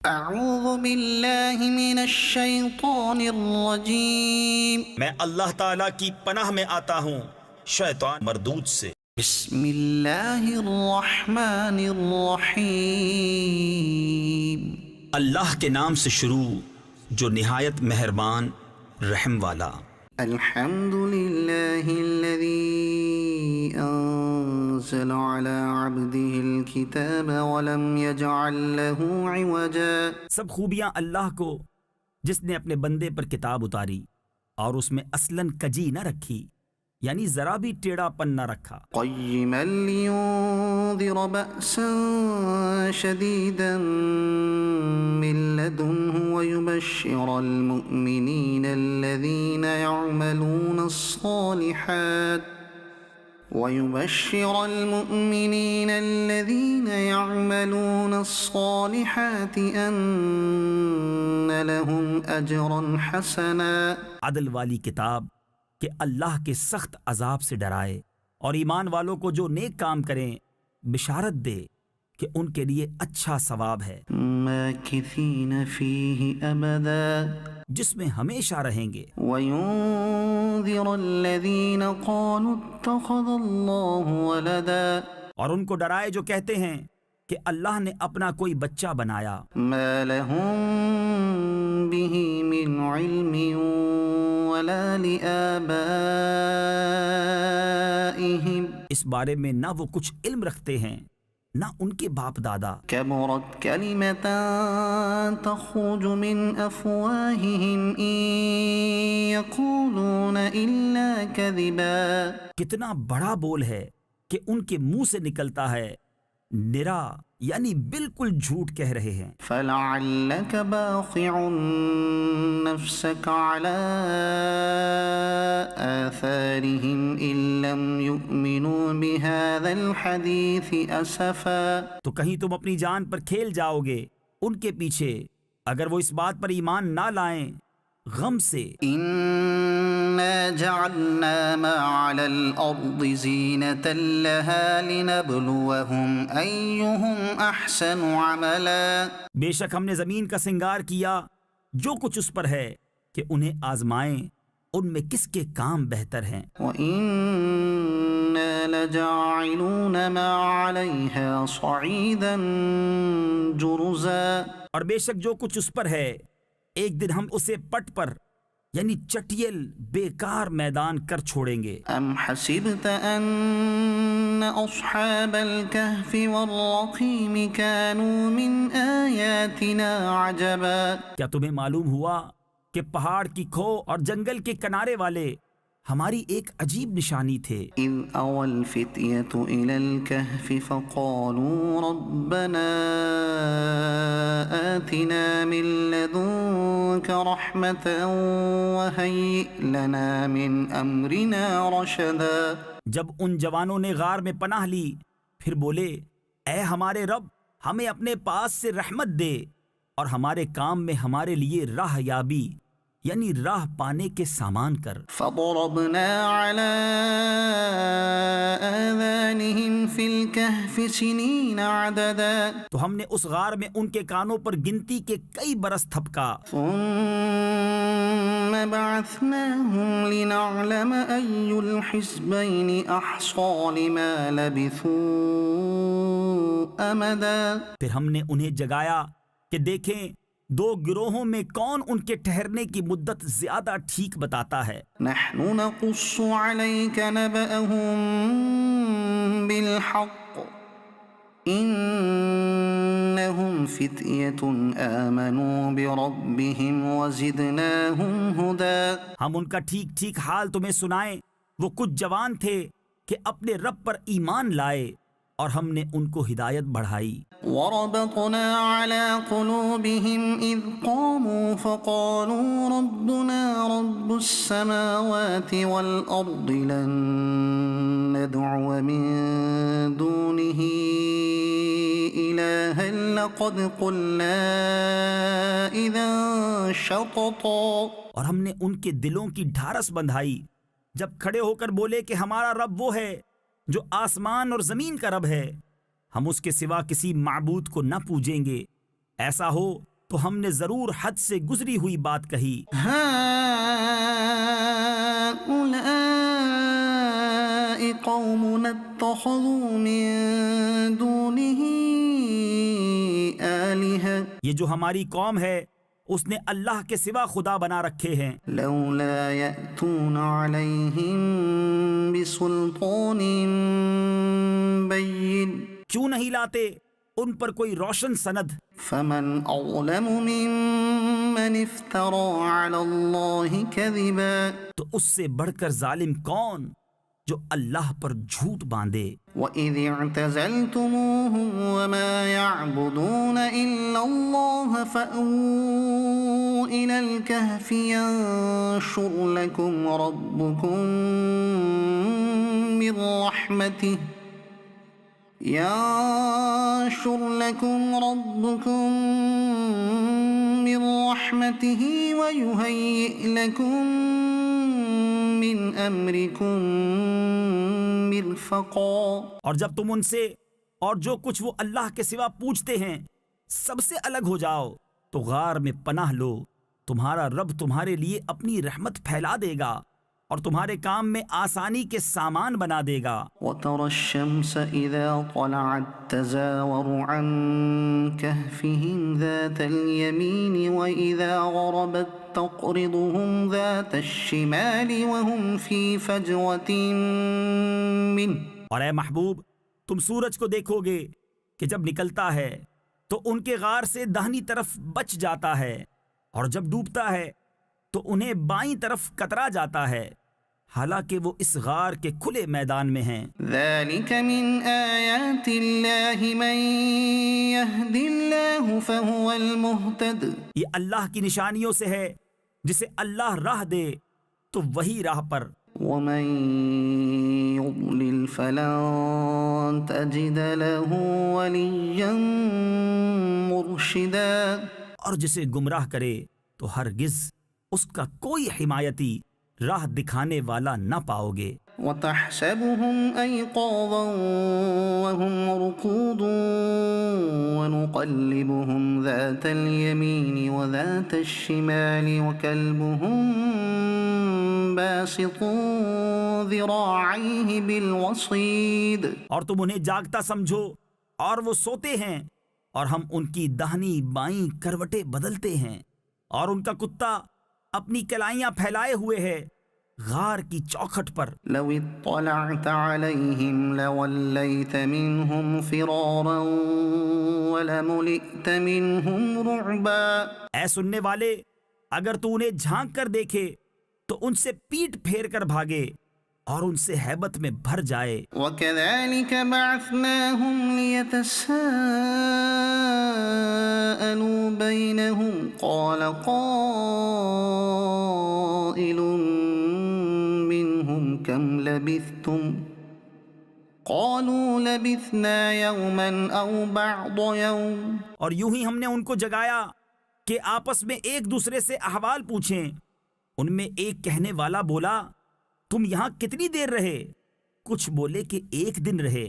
اعوذ باللہ من الشیطان الرجیم میں اللہ تعالیٰ کی پناہ میں آتا ہوں شیطان مردود سے۔ بسم اللہ الرحمن الرحیم اللہ کے نام سے شروع جو نہایت مہربان رحم والا۔ الحمد للہ الذی انزل على عبده الكتاب ولم يجعل له عوجا۔ سب خوبیاں اللہ کو جس نے اپنے بندے پر کتاب اتاری اور اس میں اصلاً کجی نہ رکھی، یعنی ذرا بھی ٹیڑھا پن نہ رکھا۔ قیما لینذر بأسا شدیدا من لدنه ويبشر المؤمنین الذین يعملون الصالحات ان لهم اجرا حسنا۔ عدل والی کتاب کہ اللہ کے سخت عذاب سے ڈرائے اور ایمان والوں کو جو نیک کام کریں بشارت دے کہ ان کے لیے اچھا ثواب ہے، ماکثین فیہ ابدا، جس میں ہمیشہ رہیں گے۔ وینذر الذین قالوا اتخذ اللہ ولدا، اور ان کو ڈرائے جو کہتے ہیں کہ اللہ نے اپنا کوئی بچہ بنایا۔ ما لهم به من علم ولا لآبائهم، اس بارے میں نہ وہ کچھ علم رکھتے ہیں نہ ان کے باپ دادا۔ کبرت کلمۃ تخرج من افواہہم ان یقولون الا کذبا، کتنا بڑا بول ہے کہ ان کے منہ سے نکلتا ہے نرا، یعنی بالکل جھوٹ کہہ رہے ہیں۔ فلعلک باخع نفسک علی آثارہم ان لم یؤمنوا بہذا الحدیث اسفا، تو کہیں تم اپنی جان پر کھیل جاؤ گے ان کے پیچھے اگر وہ اس بات پر ایمان نہ لائیں غم سے۔ انا جعلنا ما علی الارض زینة لها لنبلوہم ایہم احسن عملا، بے شک ہم نے زمین کا سنگار کیا جو کچھ اس پر ہے کہ انہیں آزمائیں ان میں کس کے کام بہتر ہیں۔ وَإِنَّا لَجَاعِلُونَ مَا عَلَيْهَا صَعِيدًا جُرُزًا، اور بے شک جو کچھ اس پر ہے ایک دن ہم اسے پٹ پر یعنی چٹیل بیکار میدان کر چھوڑیں گے۔ ام حسبت ان اصحاب الكهف والرقیم كانوا من آیاتنا عجبا، کیا تمہیں معلوم ہوا کہ پہاڑ کی کھو اور جنگل کے کنارے والے ہماری ایک عجیب نشانی تھے؟ اذ اوى الفتية الى الكهف فقالوا ربنا آتنا من لدنك رحمة وهيئ لنا من امرنا رشدا، جب ان جوانوں نے غار میں پناہ لی پھر بولے اے ہمارے رب ہمیں اپنے پاس سے رحمت دے اور ہمارے کام میں ہمارے لیے راہ یابی یعنی راہ پانے کے سامان کر۔ فضربنا على آذانهم في الكهف سنين عددا، تو ہم نے اس غار میں ان کے کانوں پر گنتی کے کئی برس تھپکا۔ ثم بعثناهم لنعلم أي الحزبين أحصى لما لبثوا أمدا، پھر ہم نے انہیں جگایا کہ دیکھیں دو گروہوں میں کون ان کے ٹھہرنے کی مدت زیادہ ٹھیک بتاتا ہے۔ نحن نقص عليك نبأهم بالحق إنهم فتية آمنوا بربهم وزدناهم هدى، ہم ان کا ٹھیک ٹھیک حال تمہیں سنائیں، وہ کچھ جوان تھے کہ اپنے رب پر ایمان لائے اور ہم نے ان کو ہدایت بڑھائی۔ وربطنا على قلوبهم إذ قاموا فقالوا ربنا رب السماوات والأرض لن ندعو من دونه إلها لقد قلنا إذا شططا، اور ہم نے ان کے دلوں کی ڈھارس بندھائی جب کھڑے ہو کر بولے کہ ہمارا رب وہ ہے جو آسمان اور زمین کا رب ہے، ہم اس کے سوا کسی معبود کو نہ پوجیں گے، ایسا ہو تو ہم نے ضرور حد سے گزری ہوئی بات کہی۔ هؤلاء قومنا اتخذوا من دونه آلهة یہ جو ہماری قوم ہے اس نے اللہ کے سوا خدا بنا رکھے ہیں۔ لولا يأتون عليهم بسلطان بين کیوں نہیں لاتے ان پر کوئی روشن سند؟ فمن أظلم ممن افترى على الله كذبا تو اس سے بڑھ کر ظالم کون جو اللہ پر جھوٹ باندھے۔ وَإِذِ اعْتَزَلْتُمُوهُمْ وَمَا يَعْبُدُونَ إِلَّا اللَّهَ فَأْوُوا إِلَى الْكَهْفِ يَنشُرْ لَكُمْ رَبُّكُمْ من رحمته وَيُهَيِّئْ لَكُمْ من امرکم مرفقا۔ اور جب تم ان سے اور جو کچھ وہ اللہ کے سوا پوچھتے ہیں سب سے الگ ہو جاؤ تو غار میں پناہ لو، تمہارا رب تمہارے لیے اپنی رحمت پھیلا دے گا اور تمہارے کام میں آسانی کے سامان بنا دے گا۔ وَتَرَى الشَّمْسَ إِذَا طَلَعَتْ تَزَاوَرُ عَنْ كَهْفِهِمْ ذَاتَ الْيَمِينِ وَإِذَا غَرَبَتْ تَقْرِضُهُمْ ذَاتَ الشِّمَالِ وَهُمْ فِي فَجْوَةٍ مِّنْهُ۔ اور اے محبوب تم سورج کو دیکھو گے کہ جب نکلتا ہے تو ان کے غار سے داہنی طرف بچ جاتا ہے اور جب ڈوبتا ہے تو انہیں بائیں طرف کترا جاتا ہے، حالانکہ وہ اس غار کے کھلے میدان میں ہیں۔ ذَلِكَ مِنْ آيَاتِ اللَّهِ مَنْ يَهْدِ اللَّهُ فَهُوَ الْمُهْتَدِ۔ یہ اللہ کی نشانیوں سے ہے، جسے اللہ راہ دے تو وہی راہ پر، وَمَنْ يُضْلِلْ فَلَنْ تَجِدَ لَهُ وَلِيًّا مُرْشِدًا۔ اور جسے گمراہ کرے تو ہرگز اس کا کوئی حمایتی راہ دکھانے والا نہ پاؤ گے۔ وَتَحْسَبُهُمْ أَيْقَاظًا وَهُمْ رُقُودٌ وَنُقَلِّبُهُمْ ذَاتَ الْيَمِينِ وَذَاتَ الشِّمَالِ وَكَلْبُهُمْ بَاسِطٌ ذِرَاعَيْهِ بِالْوَصِيدِ۔ اور تم انہیں جاگتا سمجھو اور وہ سوتے ہیں، اور ہم ان کی داہنی بائیں کروٹیں بدلتے ہیں، اور ان کا کتا اپنی کلائیاں پھیلائے ہوئے ہے غار کی چوکھٹ پر۔ لو اطلعت علیہم لولیت منہم فرارا ولملئت منہم رعبا۔ اے سننے والے اگر تو انہیں جھانک کر دیکھے تو ان سے پیٹ پھیر کر بھاگے اور ان سے ہیبت میں بھر جائے۔ وَكَذَلِكَ بَعَثْنَاهُمْ لِيَتَسَاءَلُوا بَيْنَهُمْ قَالَ قَائِلٌ مِّنْهُمْ كَمْ لَبِثْتُمْ قَالُوا لَبِثْنَا يَوْمًا أَوْ بَعْضَ يَوْمٍ۔ اور یوں ہی ہم نے ان کو جگایا کہ آپس میں ایک دوسرے سے احوال پوچھیں۔ ان میں ایک کہنے والا بولا تم یہاں کتنی دیر رہے؟ کچھ بولے کہ ایک دن رہے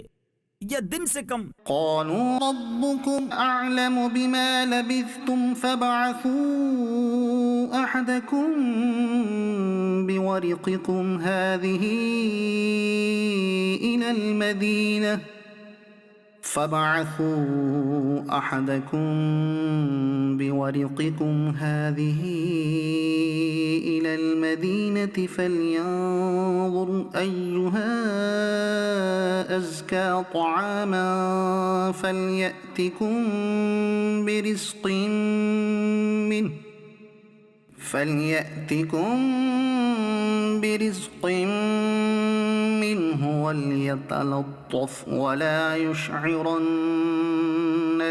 یا دن سے کم۔ قالوا ربكم أعلم بما لبثتم فابعثوا أحدكم بورقكم هذه إلى المدينة فابعثوا أحدكم بورقكم هذه إلى المدينة فلينظر أيها أزكى طعاما فليأتكم برزق منه وليتلطف ولا يشعرن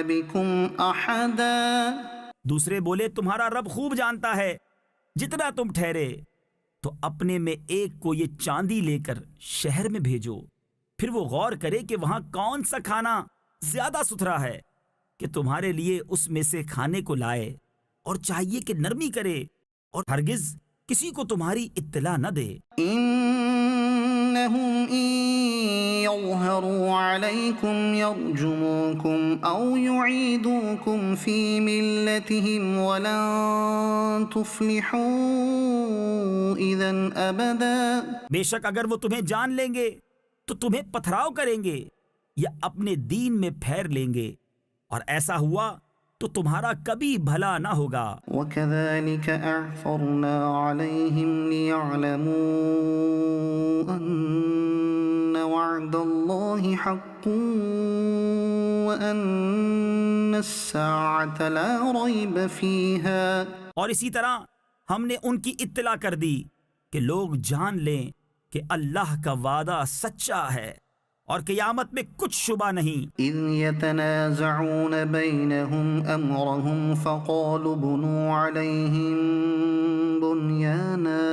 بكم أحدا۔ دوسرے بولے تمہارا رب خوب جانتا ہے جتنا تم ٹھہرے، تو اپنے میں ایک کو یہ چاندی لے کر شہر میں بھیجو، پھر وہ غور کرے کہ وہاں کون سا کھانا زیادہ ستھرا ہے کہ تمہارے لیے اس میں سے کھانے کو لائے، اور چاہیے کہ نرمی کرے اور ہرگز کسی کو تمہاری اطلاع نہ دے۔ إن إنهم إن يظهروا عليكم يرجموكم أو يعيدوكم في ملتهم ولن تفلحوا إذا أبدا. بے شک اگر وہ تمہیں جان لیں گے تو تمہیں پتھراؤ کریں گے یا اپنے دین میں پھیر لیں گے، اور ایسا ہوا تو تمہارا کبھی بھلا نہ ہوگا. وكذلك أعثرنا عليهم ليعلموا أن وعد الله حق وأن الساعة لا ريب فيها. اور اسی طرح ہم نے ان کی اطلاع کر دی کہ لوگ جان لیں کہ اللہ کا وعدہ سچا ہے اور قیامت میں کچھ شبہ نہیں. إذ يتنازعون بينهم أمرهم فقالوا بنوا عليهم بنيانا.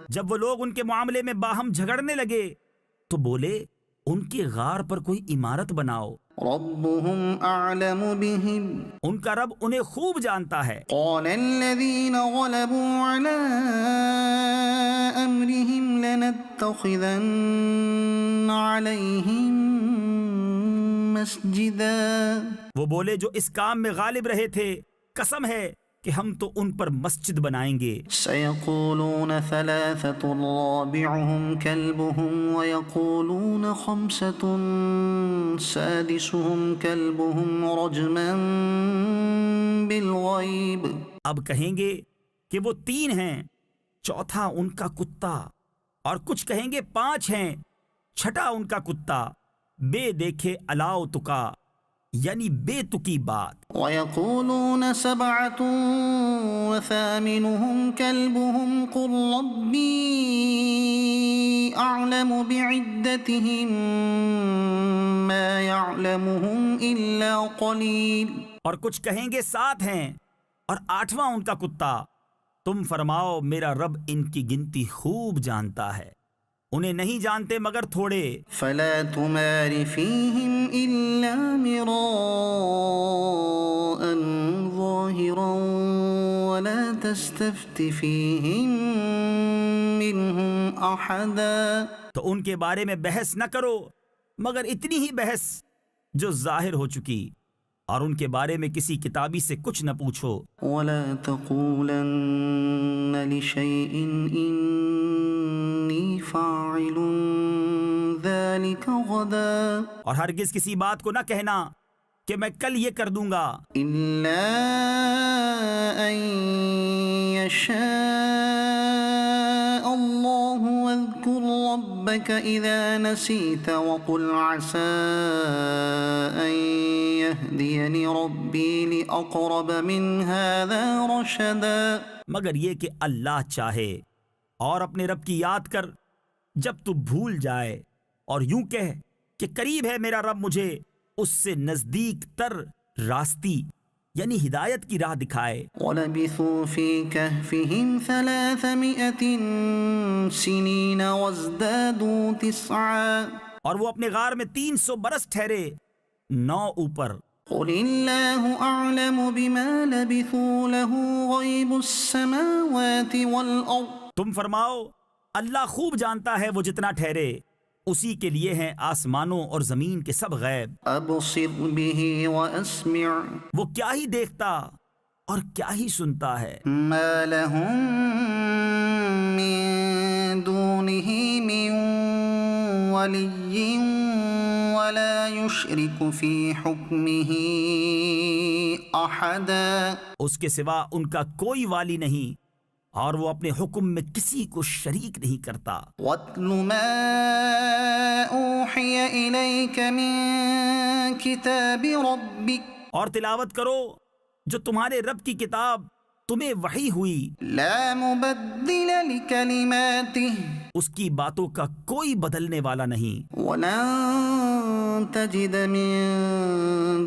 جب وہ لوگ ان کے معاملے میں باہم جھگڑنے لگے تو بولے ان کے غار پر کوئی عمارت بناؤ، ربهم أعلم بهم. ان کا رب انہیں خوب جانتا ہے. قال الذين غلبوا على أمرهم لنتخذن عليهم مسجدا. وہ بولے جو اس کام میں غالب رہے تھے، قسم ہے کہ ہم تو ان پر مسجد بنائیں گے. سيقولون ثلاثة رابعهم كلبهم ويقولون خمسة سادسهم كلبهم رجما بالغيب. اب کہیں گے کہ وہ 3 ہیں، چوتھا ان کا کتا، اور کچھ کہیں گے 5 ہیں، چھٹا ان کا کتا، بے دیکھے الاؤ تکا، یعنی بے تکی بات. ويقولون 7 وثامنهم كلبهم قل ربي أعلم بعدتهم ما يعلمهم إلا قليل. اور کچھ کہیں گے 7 ہیں اور 8واں ان کا کتا. تم فرماؤ میرا رب ان کی گنتی خوب جانتا ہے، انہیں نہیں جانتے مگر تھوڑے. فلا تمار فيهم إلا مراء ظاهرا ولا تستفت فيهم منهم أحدا. تو ان کے بارے میں بحث نہ کرو مگر اتنی ہی بحث جو ظاہر ہو چکی، اور ان کے بارے میں کسی کتابی سے کچھ نہ پوچھو. ولا تقولن لشيء إني فاعل ذلك غدا. اور ہرگز کسی بات کو نہ کہنا کہ میں کل یہ کر دوں گا، إلا أن يشاء الله. واذكر ربك إذا نسيت وقل عسى أن يهديني ربي لأقرب من هذا رشدا. مگر یہ کہ اللہ چاہے، اور اپنے رب کی یاد کر جب تو بھول جائے، اور یوں کہہ کہ قریب ہے میرا رب مجھے اس سے نزدیک تر راستی یعنی ہدایت کی راہ دکھائے. ولبثوا في كهفهم 300 سنين وازدادوا 9. اور وہ اپنے غار میں 300 برس ٹھہرے 9 اوپر. قل الله أعلم بما لبثوا له غيب السماوات والأرض. تم فرماؤ اللہ خوب جانتا ہے وہ جتنا ٹھہرے، اسی کے لیے ہیں آسمانوں اور زمین کے سب غیب. أبصر به وأسمع. وہ کیا ہی دیکھتا اور کیا ہی سنتا ہے. ما لهم من دونه من ولي ولا يشرك في حكمه أحدا. اس کے سوا ان کا کوئی والی نہیں، اور وہ اپنے حکم میں کسی کو شریک نہیں کرتا. واتل ما أوحي إليك من كتاب ربك. اور تلاوت کرو جو تمہارے رب کی کتاب تمہیں وحی ہوئی، لا مبدل لكلماته. اس کی باتوں کا کوئی بدلنے والا نہیں. ولن تجد من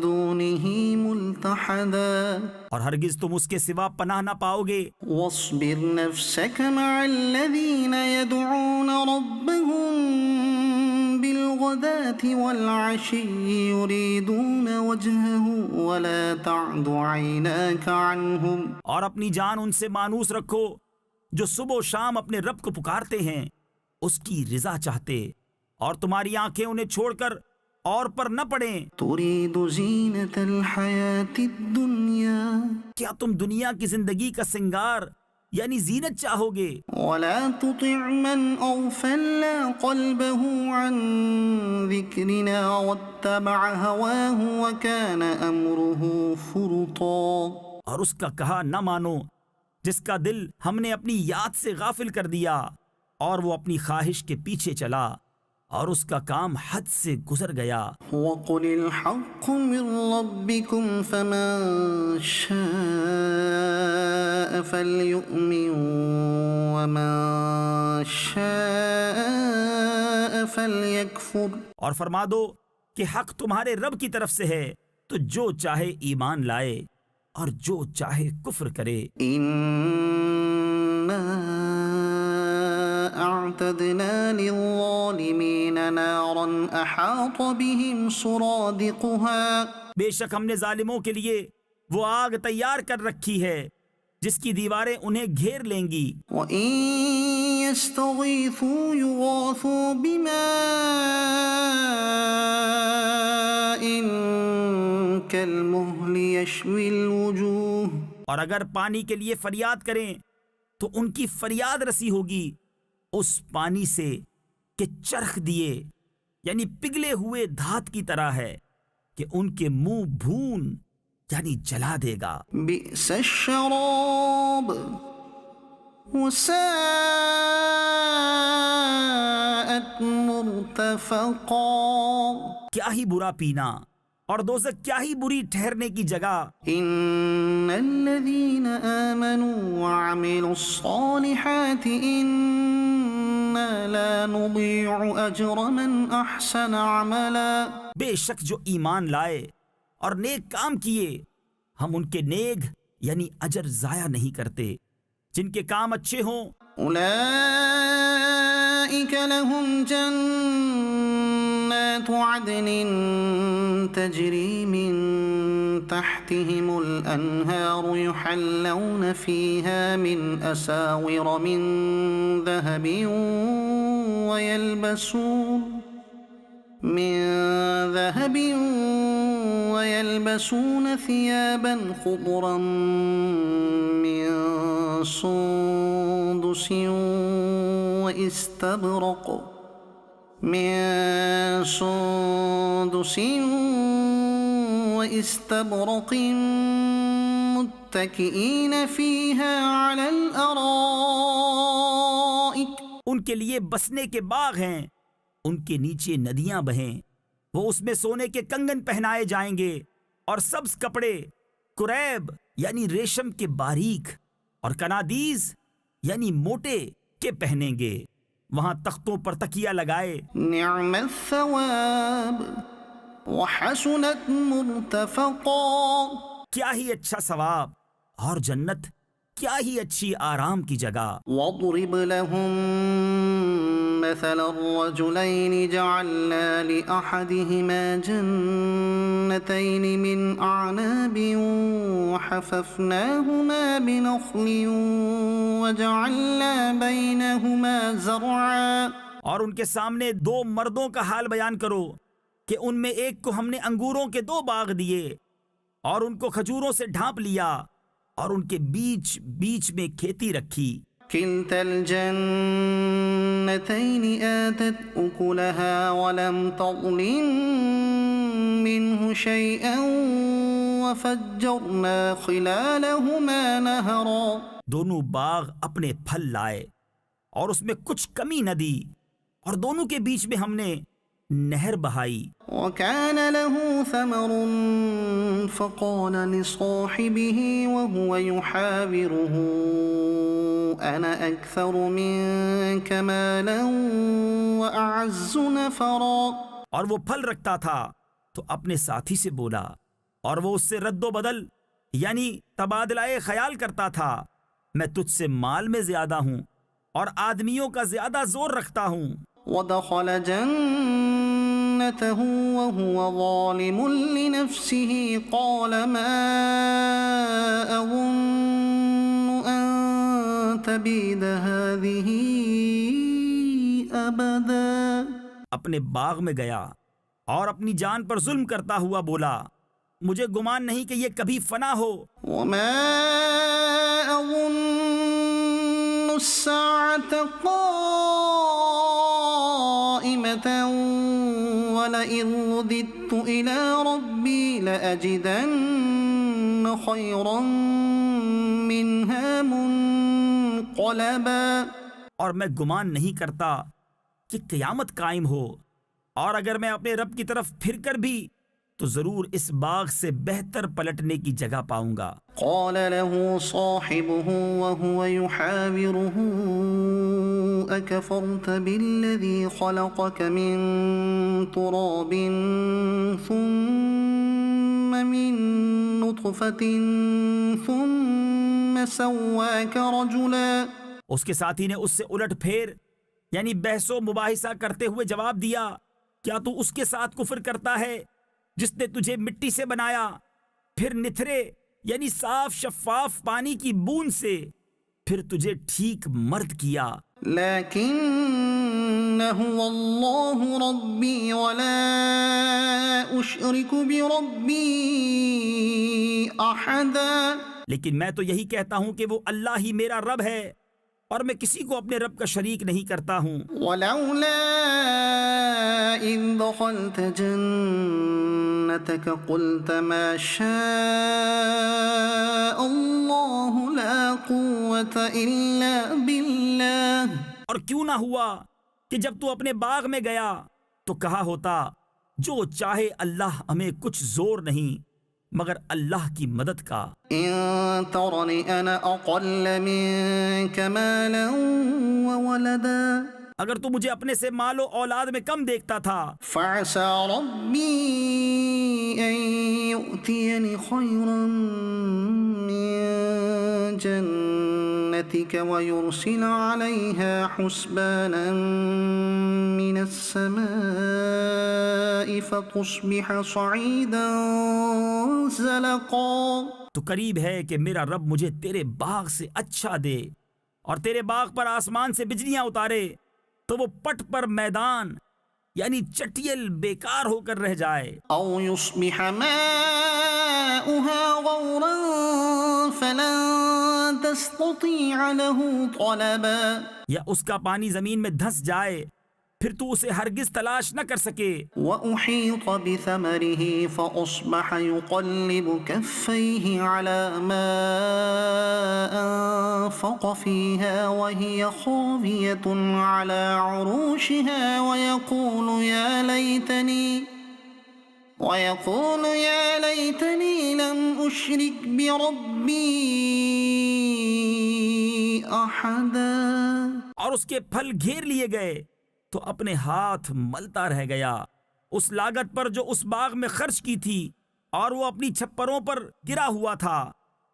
دونه ملتحدا. اور ہرگز تم اس کے سوا پناہ نہ پاؤ گے. واصبر نفسك مع الذين يدعون ربهم بالغداة والعشي يريدون وجهه ولا تعد عيناك عنهم. اور اپنی جان ان سے مانوس رکھو جو صبح و شام اپنے رب کو پکارتے ہیں، اس کی رضا چاہتے، اور تمہاری آنکھیں انہیں چھوڑ کر اور پر نہ پڑیں۔ تريد زينة الحياة الدنيا کیا تم دنیا کی زندگی کا سنگار یعنی زینت چاہو گے؟ ولا تطع من أغفلنا قلبه عن ذكرنا واتبع هواه وكان أمره فرطا، اور اس کا کہا نہ مانو جس کا دل ہم نے اپنی یاد سے غافل کر دیا اور وہ اپنی خواہش کے پیچھے چلا اور اس کا کام حد سے گزر گیا۔ وقل الحق من ربكم فمن شاء فليؤمن ومن شاء فليكفر، اور فرما دو کہ حق تمہارے رب کی طرف سے ہے، تو جو چاہے ایمان لائے اور جو چاہے کفر کرے۔ إنا أعتدنا للظالمين نارا أحاط بهم سرادقها، بے شک ہم نے ظالموں کے لیے وہ آگ تیار کر رکھی ہے جس کی دیواریں انہیں گھیر لیں گی۔ وإن يستغيثوا يغاثوا بماء كالمهل يشوي الوجوه، اور اگر پانی کے لیے فریاد کریں تو ان کی فریاد رسی ہوگی اس پانی سے کہ چرخ دیے یعنی پگھلے ہوئے دھات کی طرح ہے کہ ان کے منہ بھون یعنی جلا دے گا۔ بئس الشراب وساءت مرتفقا، کیا ہی برا پینا اور دوزخ کیا ہی بری ٹھہرنے کی جگہ۔ إن الذين آمنوا وعملوا الصالحات إنا لا نضيع أجر من أحسن عملا، بے شک جو ایمان لائے اور نیک کام کیے ہم ان کے نیک یعنی اجر ضائع نہیں کرتے۔ جن کے کام اچھے ہوں أولئك لهم جنات عدن تجري من تحتهم الأنهار يحلون فيها من أساور من ذهب ويلبسون ثيابا خضرا من سندس واستبرق متكئين فيها على الأرائك، ان کے لیے بسنے کے باغ ہیں، ان کے نیچے ندیاں بہیں، وہ اس میں سونے کے کنگن پہنائے جائیں گے اور سبز کپڑے کریب یعنی ریشم کے باریک اور کنادیز یعنی موٹے کے پہنیں گے، وہاں تختوں پر تکیہ لگائے۔ نعم الثواب وحسنت مرتفقا، کیا ہی اچھا ثواب اور جنت کیا ہی اچھی آرام کی جگہ۔ واضرب لهم مثل الرجلين جعلنا لأحدهما جنتين من أعناب وحففناهما بنخل وجعلنا بينهما زرعا، اور ان کے سامنے دو مردوں کا حال بیان کرو کہ ان میں ایک کو ہم نے انگوروں کے 2 باغ دیے اور ان کو کھجوروں سے ڈھانپ لیا اور ان کے بیچ بیچ میں کھیتی رکھی۔ كلتا الجنتين آتت أكلها ولم تظلم منه شيئا وفجرنا خلالهما نهرا، دونوں باغ اپنے پھل لائے اور اس میں کچھ کمی نہ دی اور دونوں کے بیچ میں ہم نے نہر بہائی۔ وكان له ثمر فقال لصاحبه وهو يحاوره أنا أكثر منك مالا وأعز نفرا، اور وہ پھل رکھتا تھا تو اپنے ساتھی سے بولا اور وہ اس سے رد و بدل یعنی تبادلہ خیال کرتا تھا، میں تجھ سے مال میں زیادہ ہوں اور آدمیوں کا زیادہ زور رکھتا ہوں۔ ودخل جنته وهو ظالم لنفسه قال ما أظن أن تبيد هذه أبدا، اپنے باغ میں گیا اور اپنی جان پر ظلم کرتا ہوا بولا مجھے گمان نہیں کہ یہ کبھی فنا ہو، وما أظن الساعة قائمة ولئن رددت إلى ربي لأجدن خيرا منها منقلبا، اور میں گمان نہیں کرتا کہ قیامت قائم ہو، اور اگر میں اپنے رب کی طرف پھر کر بھی تو ضرور اس باغ سے بہتر پلٹنے کی جگہ پاؤں گا۔ قال له صاحبه وهو يحاوره أكفرت بالذي خلقك من تراب ثم من نطفة ثم سواك رجلا۔ اس کے ساتھی نے اس سے الٹ پھیر یعنی بحث و مباحثہ کرتے ہوئے جواب دیا کیا تو اس کے ساتھ کفر کرتا ہے جس نے تجھے مٹی سے بنایا، پھر نتھرے یعنی صاف شفاف پانی کی بوند سے، پھر تجھے ٹھیک مرد کیا۔ لكن هو الله ربي ولا أشرك بربي أحدا، لیکن میں تو یہی کہتا ہوں کہ وہ اللہ ہی میرا رب ہے اور میں کسی کو اپنے رب کا شریک نہیں کرتا ہوں۔ ولولا إذ دخلت جنتك قلت ما شاء الله لا قوة إلا بالله، اور کیوں نہ ہوا کہ جب تو اپنے باغ میں گیا تو کہا ہوتا جو چاہے اللہ، ہمیں کچھ زور نہیں مگر اللہ کی مدد کا۔ إن ترني أنا أقل منك مالا وولدا، اگر تو مجھے اپنے سے مال و اولاد میں کم دیکھتا تھا فعسى ربي أن يؤتيني خيرا من جنتك ويرسل عليها حسبانا من السماء فتصبح صعيدا زلقا۔ تو قریب ہے کہ میرا رب مجھے تیرے باغ سے اچھا دے اور تیرے باغ پر آسمان سے بجلیاں اتارے تو وہ پٹ پر میدان یعنی چٹیل بیکار ہو کر رہ جائے، أو يصبح ماؤها غورا فلن تستطيع له طلبا، یا اس کا پانی زمین میں دھس جائے پھر تو اسے ہرگز تلاش نہ کر سکے۔ وأحيط بثمره فأصبح يقلب كفيه على ما أنفق فيها وهي خاوية على عروشها ويقول يا ليتني لم أشرك بربي أحدا، اور اس کے پھل گھیر لیے گئے تو اپنے ہاتھ ملتا رہ گیا اس لاگت پر جو اس باغ میں خرچ کی تھی، اور وہ اپنی چھپروں پر گرا ہوا تھا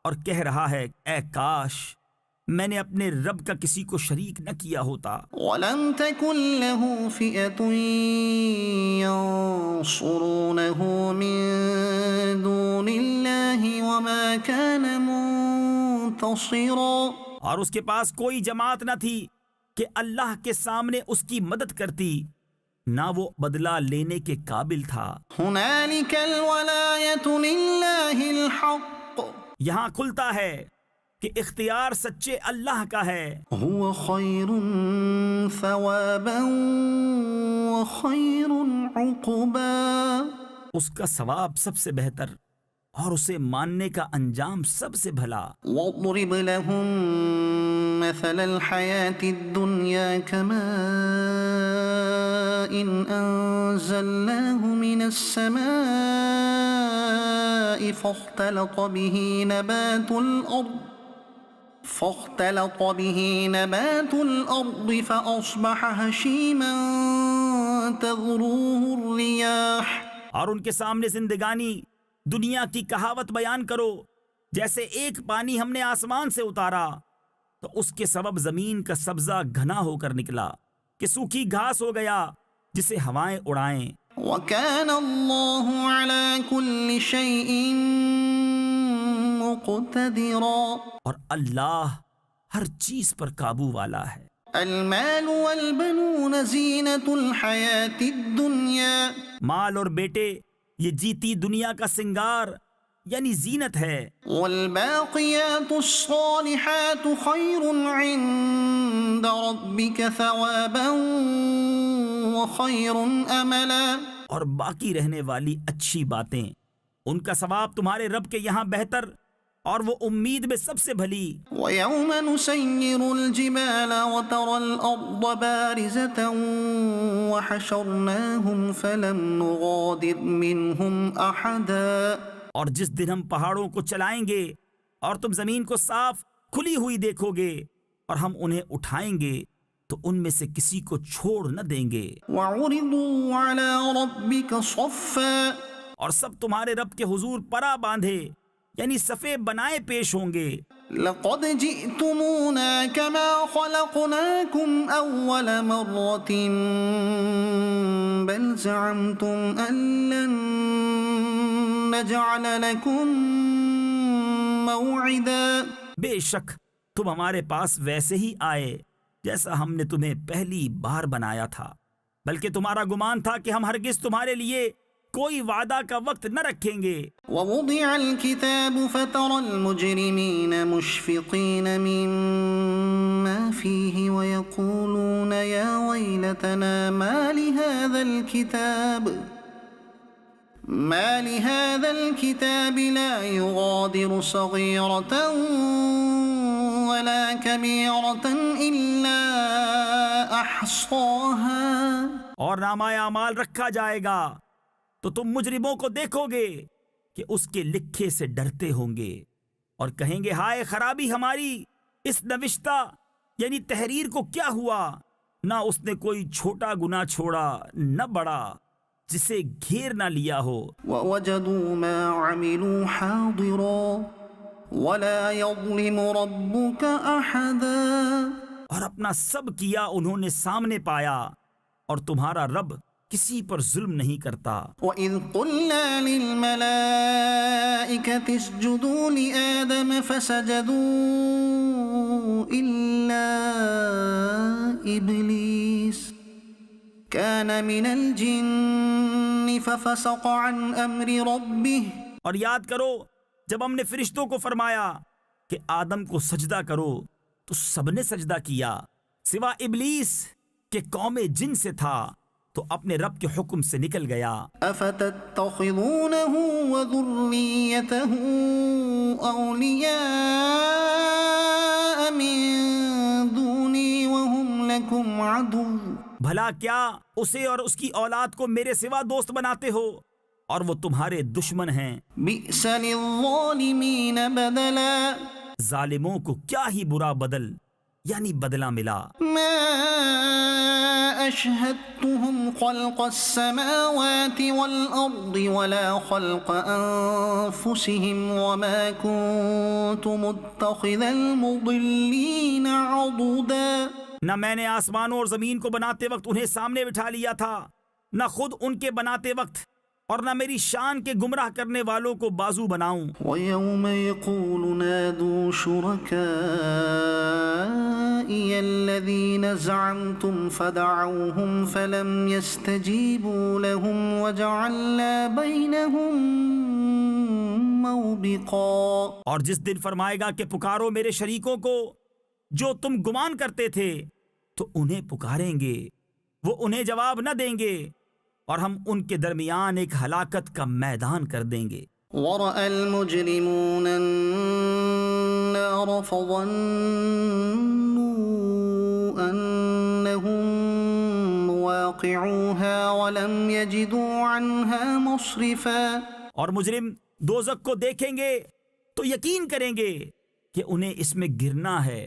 اور کہہ رہا ہے اے کاش میں نے اپنے رب کا کسی کو شریک نہ کیا ہوتا۔ ولم تكن له فئة ينصرونه من دون الله وما كان منتصرا، اور اس کے پاس کوئی جماعت نہ تھی کہ اللہ کے سامنے اس کی مدد کرتی، نہ وہ بدلہ لینے کے قابل تھا۔ هنالك الولاية لله الحق، یہاں کھلتا ہے کہ اختیار سچے اللہ کا ہے، هو خير ثوابا وخير عقبا، اس کا ثواب سب سے بہتر اور اسے ماننے کا انجام سب سے بھلا۔ واضرب لهم مثل الحياة الدنيا كماء أنزلناه من السماء فاختلط به نبات الأرض فأصبح هشيما تذروه الرياح، اور ان کے سامنے زندگانی دنیا کی کہاوت بیان کرو جیسے ایک پانی ہم نے آسمان سے اتارا تو اس کے سبب زمین کا سبزہ گھنا ہو کر نکلا کہ سوکھی گھاس ہو گیا جسے ہوائیں اڑائیں۔ وَكَانَ اللَّهُ عَلَى كُلِّ شَيْءٍ مُقْتَدِرًا، اور اللہ ہر چیز پر قابو والا ہے۔ المال والبنون زینۃ الحیاۃ الدنیا، مال اور بیٹے یہ جیتی دنیا کا سنگار یعنی زینت ہے، والباقیات الصالحات خیر عند ربک ثوابا وخیر املا، اور باقی رہنے والی اچھی باتیں ان کا ثواب تمہارے رب کے یہاں بہتر اور وہ امید میں سب سے بھلی۔ وَيَوْمَ نُسَيِّرُ الْجِبَالَ وَتَرَى الْأَرْضَ بَارِزَةً وَحَشَرْنَاهُمْ فَلَمْ نُغَادِرْ مِنْهُمْ أَحَدًا، اور جس دن ہم پہاڑوں کو چلائیں گے اور تم زمین کو صاف کھلی ہوئی دیکھو گے اور ہم انہیں اٹھائیں گے تو ان میں سے کسی کو چھوڑ نہ دیں گے، وَعُرِضُوا عَلَى رَبِّكَ صَفًّا، اور سب تمہارے رب کے حضور پرا باندھے یعنی صفے بنائے پیش ہوں گے۔ لَقَدْ جِئْتُمُونَا كَمَا خَلَقْنَاكُمْ أَوَّلَ مَرَّةٍ بَلْ زَعَمْتُمْ أَن لَّن نَّجْعَلَ لَكُم مَّوْعِدًا، بے شک تم ہمارے پاس ویسے ہی آئے جیسا ہم نے تمہیں پہلی بار بنایا تھا، بلکہ تمہارا گمان تھا کہ ہم ہرگز تمہارے لیے کوئی وعدہ کا وقت نہ رکھیں گے۔ وَوُضِعَ الْكِتَابُ فَتَرَى الْمُجْرِمِينَ مُشْفِقِينَ مِمَّا فِيهِ وَيَقُولُونَ يَا وَيْلَتَنَا ما لهذا الكتاب لا يغادر صغيرة ولا كبيرة إلا أحصاها، اور نامہ اعمال رکھا جائے گا تو تم مجرموں کو دیکھو گے کہ اس کے لکھے سے ڈرتے ہوں گے اور کہیں گے ہائے خرابی ہماری، اس نوشتہ یعنی تحریر کو کیا ہوا، نہ اس نے کوئی چھوٹا گناہ چھوڑا نہ بڑا جسے گھیر نہ لیا ہو۔ وَوَجَدُوا مَا عَمِلُوا حَاضِرًا وَلَا يَظْلِمُ رَبُّكَ أَحَدًا، اور اپنا سب کیا انہوں نے سامنے پایا اور تمہارا رب کسی پر ظلم نہیں کرتا۔ وَإِذْ قُلْنَا لِلْمَلَائِكَةِ اسْجُدُوا لِآدَمَ فَسَجَدُوا إِلَّا إِبْلِيسَ كَانَ مِنَ الْجِنِّ فَفَسَقَ عَنْ أَمْرِ رَبِّهِ، اور یاد کرو جب ہم نے فرشتوں کو فرمایا کہ آدم کو سجدہ کرو تو سب نے سجدہ کیا سوا ابلیس کہ قوم جن سے تھا تو اپنے رب کے حکم سے نکل گیا۔ أَفَتَتَّخِذُونَهُ وَذُرِّيَّتَهُ أَوْلِيَاءَ مِن دُونِي وَهُمْ لَكُمْ عَدُوٌّ، بھلا کیا اسے اور اس کی اولاد کو میرے سوا دوست بناتے ہو اور وہ تمہارے دشمن ہیں۔ بِئْسَ لِلظَّالِمِينَ بَدَلًا، ظالموں کو کیا ہی برا بدل یعنی بدلہ ملا۔ مَا أَشْهَدتُّهُمْ خَلْقَ السَّمَاوَاتِ وَالْأَرْضِ وَلَا خَلْقَ أَنفُسِهِمْ وَمَا كُنتُ مُتَّخِذَ الْمُضِلِّينَ عَضُدًا، نہ میں نے آسمانوں اور زمین کو بناتے وقت انہیں سامنے بٹھا لیا تھا، نہ خود ان کے بناتے وقت، اور نہ میری شان کے گمراہ کرنے والوں کو بازو بناؤں۔ وَيَوْمَ يَقُولُ نَادُوا شُرَكَائِيَ الَّذِينَ زَعَمْتُمْ فَدَعَوْهُمْ فَلَمْ يَسْتَجِيبُوا لَهُمْ وَجَعَلْنَا بَيْنَهُمْ مَوْبِقًا، اور جس دن فرمائے گا کہ پکارو میرے شریکوں کو جو تم گمان کرتے تھے تو انہیں پکاریں گے، وہ انہیں جواب نہ دیں گے اور ہم ان کے درمیان ایک ہلاکت کا میدان کر دیں گے۔ وَرَأَى الْمُجْرِمُونَ النَّارَ فَظَنُّوا أَنَّهُمْ مُوَاقِعُوهَا وَلَمْ يَجِدُوا عَنْهَا مَصْرِفًا، اور مجرم دوزخ کو دیکھیں گے تو یقین کریں گے کہ انہیں اس میں گرنا ہے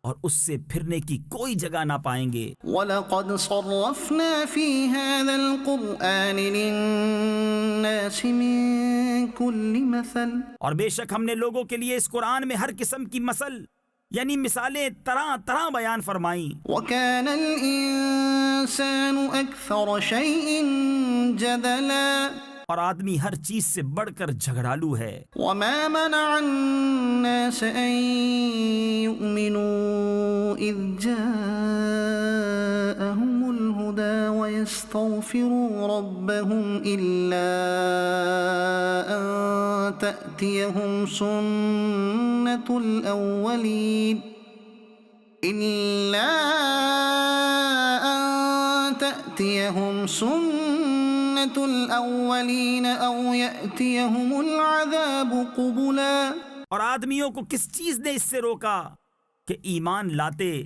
اور اس سے پھرنے کی کوئی جگہ نہ پائیں گے۔ وَلَقَدْ صَرَّفْنَا فِي هَذَا الْقُرْآنِ لِلنَّاسِ مِنْ كُلِّ مَثَلٍ، اور بے شک ہم نے لوگوں کے لیے اس قرآن میں ہر قسم کی مثل یعنی مثالیں طرح طرح بیان فرمائیں۔ وَكَانَ الْإِنسَانُ أَكْثَرَ شَيْءٍ جَدَلًا، اور آدمی ہر چیز سے بڑھ کر جھگڑالو ہے۔ وَمَا مَنَعَ النَّاسَ أَن يُؤْمِنُوا إِذْ جَاءَهُمُ يستغفروا ربهم إلا أن تأتيهم سنة الأولين أو يأتيهم العذاب قبلا۔ اور آدمیوں کو کس چیز نے اس سے روکا کہ ایمان لاتے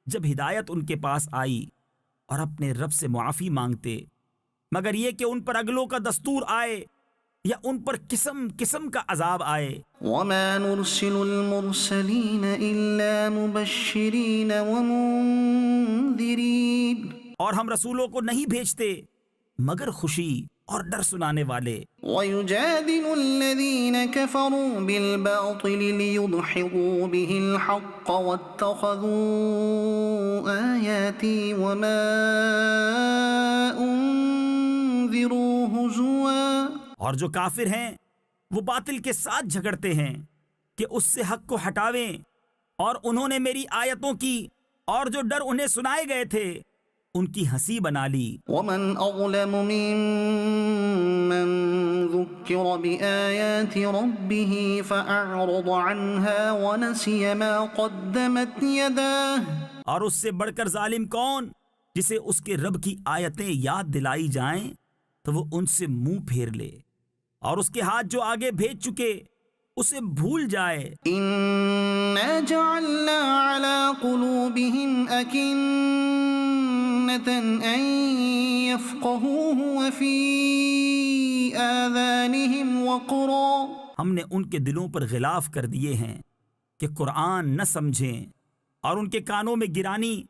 جب ہدایت ان کے پاس آئی اور اپنے رب سے معافی مانگتے، مگر یہ کہ ان پر اگلوں کا دستور آئے یا ان پر قسم قسم کا عذاب آئے۔ وما نرسل المرسلين إلا مبشرين ومنذرين۔ اور ہم رسولوں کو نہیں بھیجتے مگر خوشی اور ڈر سنانے والے۔ ويجادل الذين كفروا بالباطل ليدحضوا به الحق واتخذوا آياتي وما أنذروا هزوا۔ اور جو کافر ہیں وہ باطل کے ساتھ جھگڑتے ہیں کہ اس سے حق کو ہٹاویں، اور انہوں نے میری آیتوں کی اور جو ڈر انہیں سنائے گئے تھے ان کی ہنسی بنا لی۔ ومن أظلم ممن ذكر بآيات ربه فأعرض عنها ونسي ما قدمت يداه۔ اور اس سے بڑھ کر ظالم کون جسے اس کے رب کی آیتیں یاد دلائی جائیں تو وہ ان سے منہ پھیر لے اور اس کے ہاتھ جو آگے بھیج چکے اسے بھول جائے۔ إنا جعلنا على قلوبهم أكنة أن يفقهوه وفي آذانهم وقرا۔ ہم نے ان کے دلوں پر غلاف کر دیے ہیں کہ قرآن نہ سمجھیں، اور ان کے کانوں میں گرانی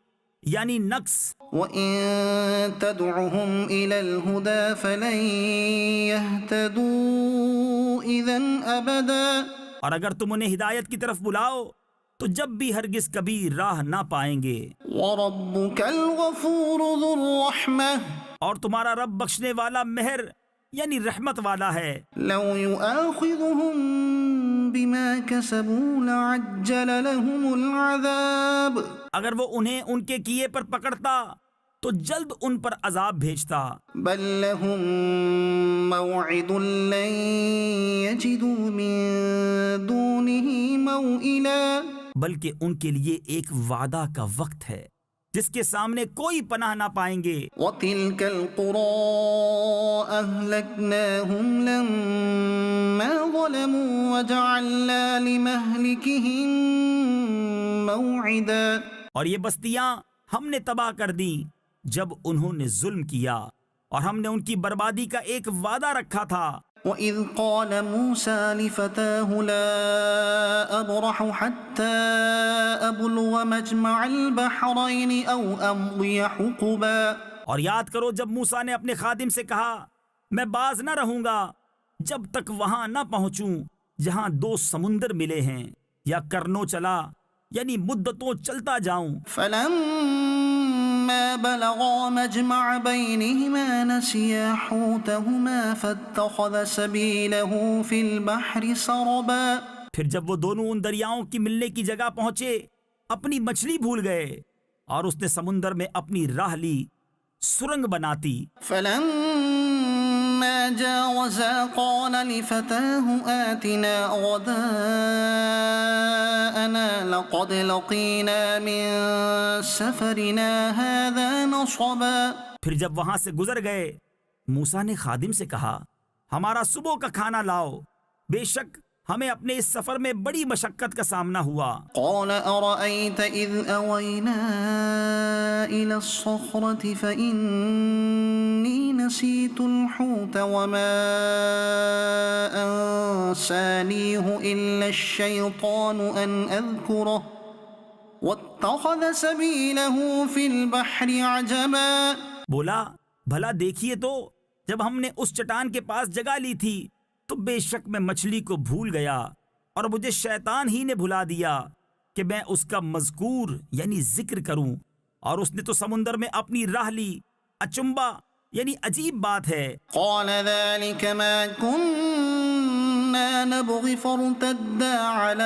یعنی نقص۔ وَإِن تَدْعُهُمْ إِلَى الْهُدَى فَلَن يَهْتَدُوا إِذًا أَبَدًا۔ اور اگر تم انہیں ہدایت کی طرف بلاؤ تو جب بھی ہرگز کبھی راہ نہ پائیں گے۔ وَرَبُّكَ الْغَفُورُ ذُو الرَّحْمَةِ۔ اور تمہارا رب بخشنے والا مہر یعنی رحمت والا ہے۔ لَوْ يُؤَاخِذُهُم بِمَا كَسَبُوا لَعَجَّلَ لَهُمُ الْعَذَابَ۔ اگر وہ انہیں ان کے کیے پر پکڑتا تو جلد ان پر عذاب بھیجتا۔ بل لهم موعد لن يجدوا من دونه موئلا۔ بلکہ ان کے لیے ایک وعدہ کا وقت ہے جس کے سامنے کوئی پناہ نہ پائیں گے۔ وَتِلْكَ الْقُرَىٰ أَهْلَكْنَاهُمْ لَمَّا ظَلَمُوا وَجَعَلْنَا لِمَهْلِكِهِم مَّوْعِدًا۔ اور یہ بستیاں ہم نے تباہ کر دیں جب انہوں نے ظلم کیا، اور ہم نے ان کی بربادی کا ایک وعدہ رکھا تھا۔ وَإِذْ قَالَ مُوسَىٰ لِفَتَاهُ لَا أَبْرَحُ حَتَّىٰ أَبْلُغَ مَجْمَعَ الْبَحْرَيْنِ أَوْ أَمْضِيَ حُقُبًا۔ اور یاد کرو جب موسیٰ نے اپنے خادم سے کہا میں باز نہ رہوں گا جب تک وہاں نہ پہنچوں جہاں دو سمندر ملے ہیں، یا کرنوں چلا یعنی مدتوں چلتا جاؤں۔ فَلَمَّا بَلَغَا مَجْمَعَ بَيْنِهِمَا نَسِيَا حُوتَهُمَا فَاتَّخَذَ سَبِيلَهُ فِي الْبَحْرِ سَرَبًا۔ پھر جب وہ دونوں ان دریاؤں کی ملنے کی جگہ پہنچے اپنی مچھلی بھول گئے، اور اس نے سمندر میں اپنی راہ لی سرنگ بناتی۔ فَلَمَّا جَاوَزَا قَالَ لِفَتَاهُ آتِنَا غَدَاءَنَا لَقَدْ لَقِينَا مِن سَفَرِنَا هَٰذَا نَصَبًا۔ پھر جب وہاں سے گزر گئے موسیٰ نے خادم سے کہا ہمارا صبح کا کھانا لاؤ، بے شک ہمیں اپنے اس سفر میں بڑی مشقت کا سامنا ہوا۔ قال أرأيت إذ أوينا إلى الصخرة فإني نسيت الحوت وما أنسانيه إلا الشيطان أن أذكره واتخذ سبيله في البحر عجبا۔ بولا بھلا دیکھیے تو جب ہم نے اس چٹان کے پاس جگہ لی تھی تو بے شک میں مچھلی کو بھول گیا، اور مجھے شیطان ہی نے بھلا دیا کہ میں اس کا مذکور یعنی ذکر کروں، اور اس نے تو سمندر میں اپنی راہ لی۔ اچنبا یعنی عجیب بات ہے۔ قال ذلك ما كنا نبغي فارتدا على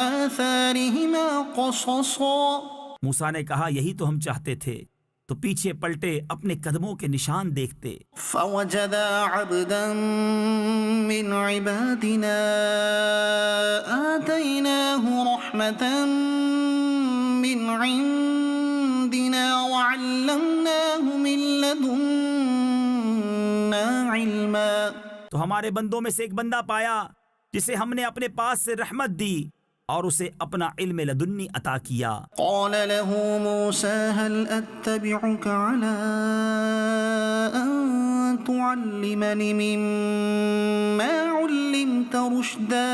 آثارهما قصصا۔ موسیٰ نے کہا یہی تو ہم چاہتے تھے، تو پیچھے پلٹے اپنے قدموں کے نشان دیکھتے. فوجدا عبدا من عبادنا آتيناه رحمة من عندنا وعلمناه من لدنا علما. تو ہمارے بندوں میں سے ایک بندہ پایا جسے ہم نے اپنے پاس سے رحمت دی اور اسے اپنا علم لدنی عطا کیا. قال له موسى هل أتبعك على أن تعلمني مما علمت رشدا.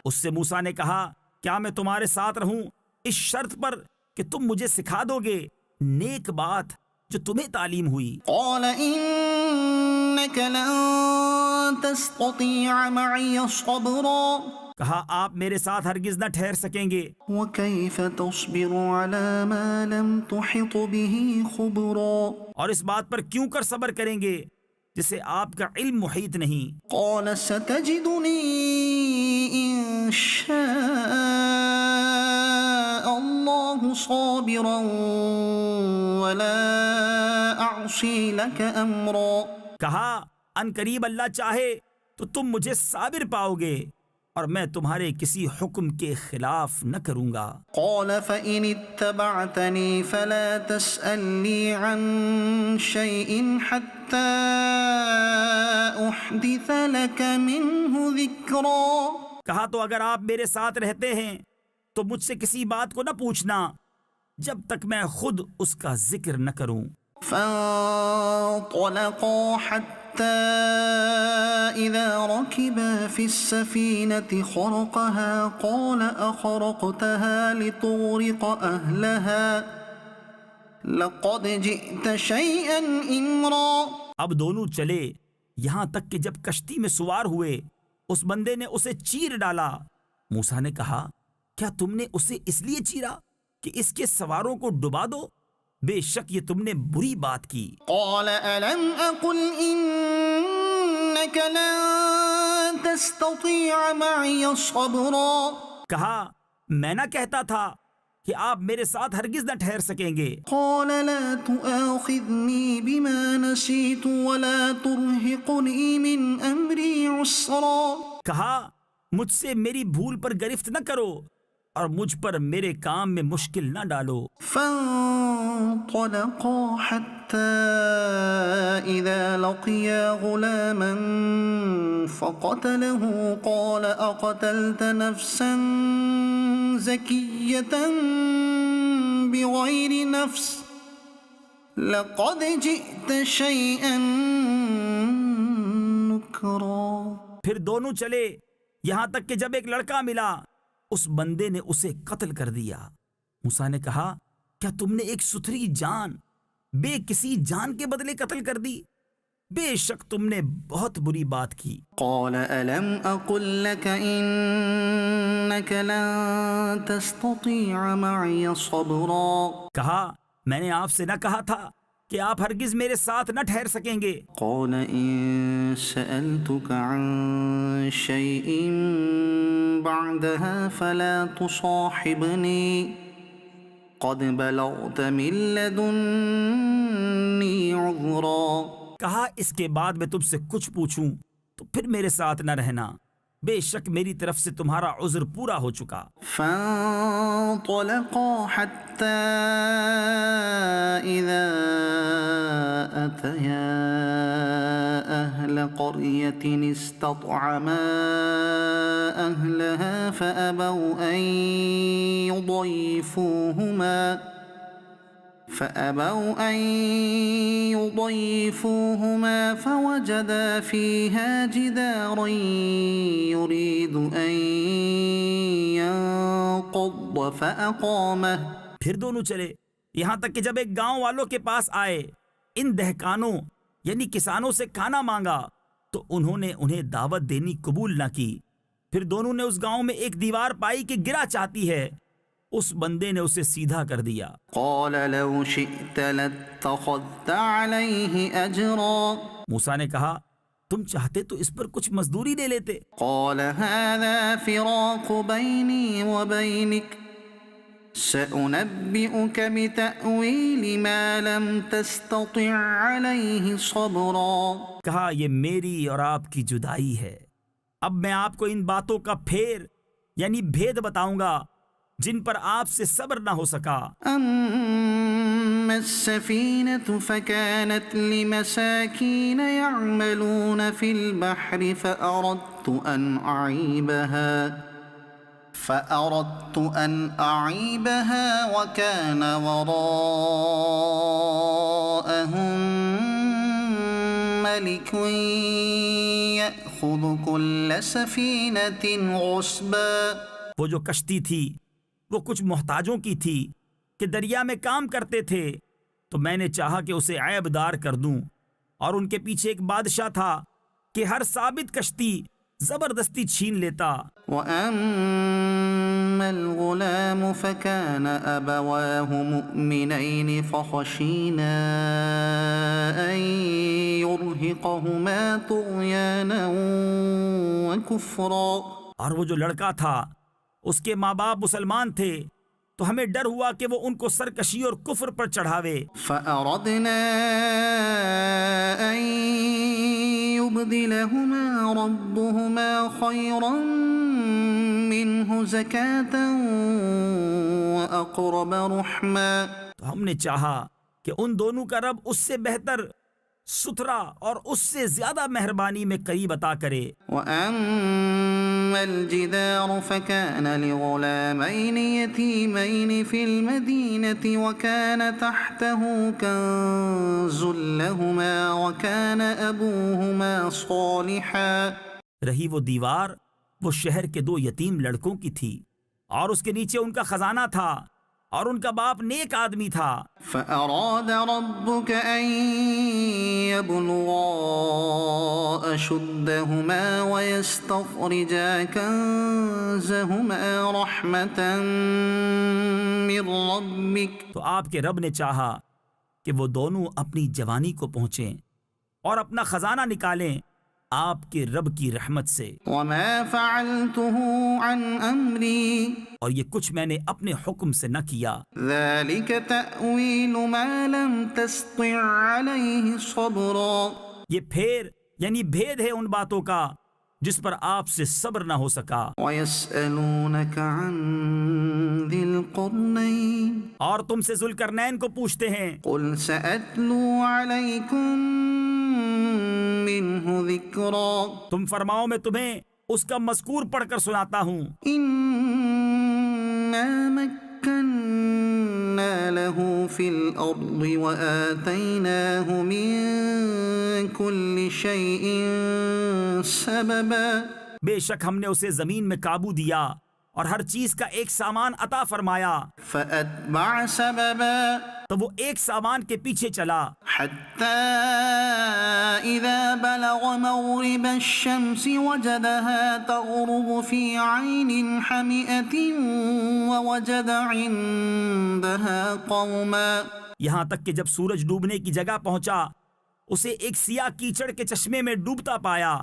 اس سے موسیٰ نے کہا کیا میں تمہارے ساتھ رہوں اس شرط پر کہ تم مجھے سکھا دو گے نیک بات جو تمہیں تعلیم ہوئی. قال إنك لن تستطيع معي صبرا. کہا آپ میرے ساتھ ہرگز نہ ٹھہر سکیں گے. وكيف تصبر على ما لم تحط به خبرا. اور اس بات پر کیوں کر صبر کریں گے جسے آپ کا علم محیط نہیں. قال ستجدني إن شاء الله صابرا ولا أعصي لك أمرا. کہا ان قریب اللہ چاہے تو تم مجھے صابر پاؤ گے اور میں تمہارے کسی حکم کے خلاف نہ کروں گا. قال فإن اتبعتني فلا تسألني عن شيء حتى أحدث لك منه ذكرا. کہا تو اگر آپ میرے ساتھ رہتے ہیں تو مجھ سے کسی بات کو نہ پوچھنا جب تک میں خود اس کا ذکر نہ کروں. فانطلقا حتى إذا ركبا في السفينة خرقها قال أخرقتها لتغرق أهلها لقد جئت شيئا إمرا. اب دونوں چلے یہاں تک کہ جب کشتی میں سوار ہوئے اس بندے نے اسے چیر ڈالا. موسیٰ نے کہا کیا تم نے اسے اس لیے چیرا کہ اس کے سواروں کو ڈبا دو؟ بے شک یہ تم نے بری بات کی. قال ألم أقل إنك لن تستطيع معي صبرا. کہا میں نہ کہتا تھا کہ آپ میرے ساتھ ہرگز نہ ٹھہر سکیں گے. قال لا تؤاخذني بما نسيت ولا ترهقني من أمري عسرا. کہا مجھ سے میری بھول پر گرفت نہ کرو اور مجھ پر میرے کام میں مشکل نہ ڈالو. فانطلقا حتى إذا لقيا غلاما فقتله قال أقتلت نفسا زكية بغير نفس لقد جئت شيئا نكرا. پھر دونوں چلے یہاں تک کہ جب ایک لڑکا ملا اس بندے نے اسے قتل کر دیا. موسیٰ نے کہا کیا تم نے ایک ستھری جان بے کسی جان کے بدلے قتل کر دی؟ بے شک تم نے بہت بری بات کی. قال ألم أقل لك إنك لن تستطيع معي صبرا. کہا میں نے آپ سے نہ کہا تھا کہ آپ ہرگز میرے ساتھ نہ ٹھہر سکیں گے. قال إن سألتك عن شيء بعدها فلا تصاحبني قد بلغت من لدني عذرا. کہا اس کے بعد میں تم سے کچھ پوچھوں تو پھر میرے ساتھ نہ رہنا بے شک میری طرف سے تمہارا عذر پورا ہو چکا. فانطلقا حتى إذا أتيا أهل قرية استطعما أهلها فأبوا أن يضيفوهما فوجدا فيها جدارا يريد أن ينقض فأقامه. پھر دونوں چلے یہاں تک کہ جب ایک گاؤں والوں کے پاس آئے ان دہقانوں یعنی کسانوں سے کھانا مانگا تو انہوں نے انہیں دعوت دینی قبول نہ کی. پھر دونوں نے اس گاؤں میں ایک دیوار پائی کہ گرا چاہتی ہے. اس بندے نے اسے سیدھا کر دیا. قال لو شئت لاتخذت عليه اجرا. موسیٰ نے کہا تم چاہتے تو اس پر کچھ مزدوری دے لیتے. قال هذا فراق بيني وبينك سأنبئك بتأويل ما لم تستطع عليه صبرا. کہا یہ میری اور آپ کی جدائی ہے، اب میں آپ کو ان باتوں کا پھیر یعنی بھید بتاؤں گا جن پر آپ سے صبر نہ ہو سکا. أما السفينة فكانت لمساكين يعملون في البحر فأردت أن أعيبها وكان وراءهم ملك يأخذ كل سفينة غصبا. وہ جو کشتی تھی وہ کچھ محتاجوں کی تھی کہ دریا میں کام کرتے تھے، تو میں نے چاہا کہ اسے عیب دار کر دوں، اور ان کے پیچھے ایک بادشاہ تھا کہ ہر ثابت کشتی زبردستی چھین لیتا. وَأَمَّا الْغُلَامُ فَكَانَ أَبَوَاهُ مُؤْمِنَيْنِ فَخَشِينَا أَن يُرْهِقَهُمَا طُغْيَانًا وَكُفْرًا. اور وہ جو لڑکا تھا اس کے ماں باپ مسلمان تھے، تو ہمیں ڈر ہوا کہ وہ ان کو سرکشی اور کفر پر چڑھاوے. فَأَرَدْنَا أَن يُبْدِلَهُمَا رَبُّهُمَا خَيْرًا مِّنْهُ زَكَاةً وَأَقْرَبَ رُحْمًا. تو ہم نے چاہا کہ ان دونوں کا رب اس سے بہتر، ستھرا اور اس سے زیادہ مہربانی میں قریب عطا کرے. وَأَمَّا الْجِدَارُ فَكَانَ لِغُلَامَيْنِ يَتِيمَيْنِ فِي الْمَدِينَةِ وَكَانَ تَحْتَهُ كَنزٌ لَهُمَا وَكَانَ أَبُوهُمَا صَالِحًا. رہی وہ دیوار، وہ شہر کے 2 یتیم لڑکوں کی تھی، اور اس کے نیچے ان کا خزانہ تھا، اور ان کا باپ نیک آدمی تھا. فَأَرَادَ رَبُّكَ أَن يَبْلُغَا أَشُدَّهُمَا وَيَسْتَخْرِجَا كَنزَهُمَا رَحْمَةً مِّن رَّبِّكَ. تو آپ کے رب نے چاہا کہ وہ دونوں اپنی جوانی کو پہنچیں اور اپنا خزانہ نکالیں آپ کے رب کی رحمت سے. وَمَا فَعَلْتُهُ عَنْ أَمْرِي. اور یہ کچھ میں نے اپنے حکم سے نہ کیا. ذَلِكَ تَأْوِيلُ مَا لَمْ تَسْطِعْ عَلَيْهِ صَبْرًا. یہ پھیر یعنی بھید ہے ان باتوں کا جس پر آپ سے صبر نہ ہو سکا. وَيَسْأَلُونَكَ عَنْ ذِي الْقَرْنَيْنِ. اور تم سے ذوالقرنین کو پوچھتے ہیں. قُلْ سَأَتْلُو عَلَيْكُمْ مِنْهُ ذِكْرًا. تم فرماؤ میں تمہیں اس کا مذکور پڑھ کر سناتا ہوں. إِنَّا مَكَّنَّا لَهُ فِي الْأَرْضِ وَآتَيْنَاهُ مِنْ كُلِّ شَيْءٍ سَبَبًا. بے شک ہم نے اسے زمین میں قابو دیا اور ہر چیز کا ایک سامان عطا فرمایا. فَأَتْبَعَ سَبَبًا. تو وہ ایک سامان کے پیچھے چلا حَتَّى إِذَا بَلَغَ مَغْرِبَ الشَّمْسِ وَجَدَهَا تَغْرُبُ فِي عَيْنٍ حَمِئَةٍ وَوَجَدَ عِندَهَا قَوْمًا. یہاں تک کہ جب سورج ڈوبنے کی جگہ پہنچا اسے ایک سیاہ کیچڑ کے چشمے میں ڈوبتا پایا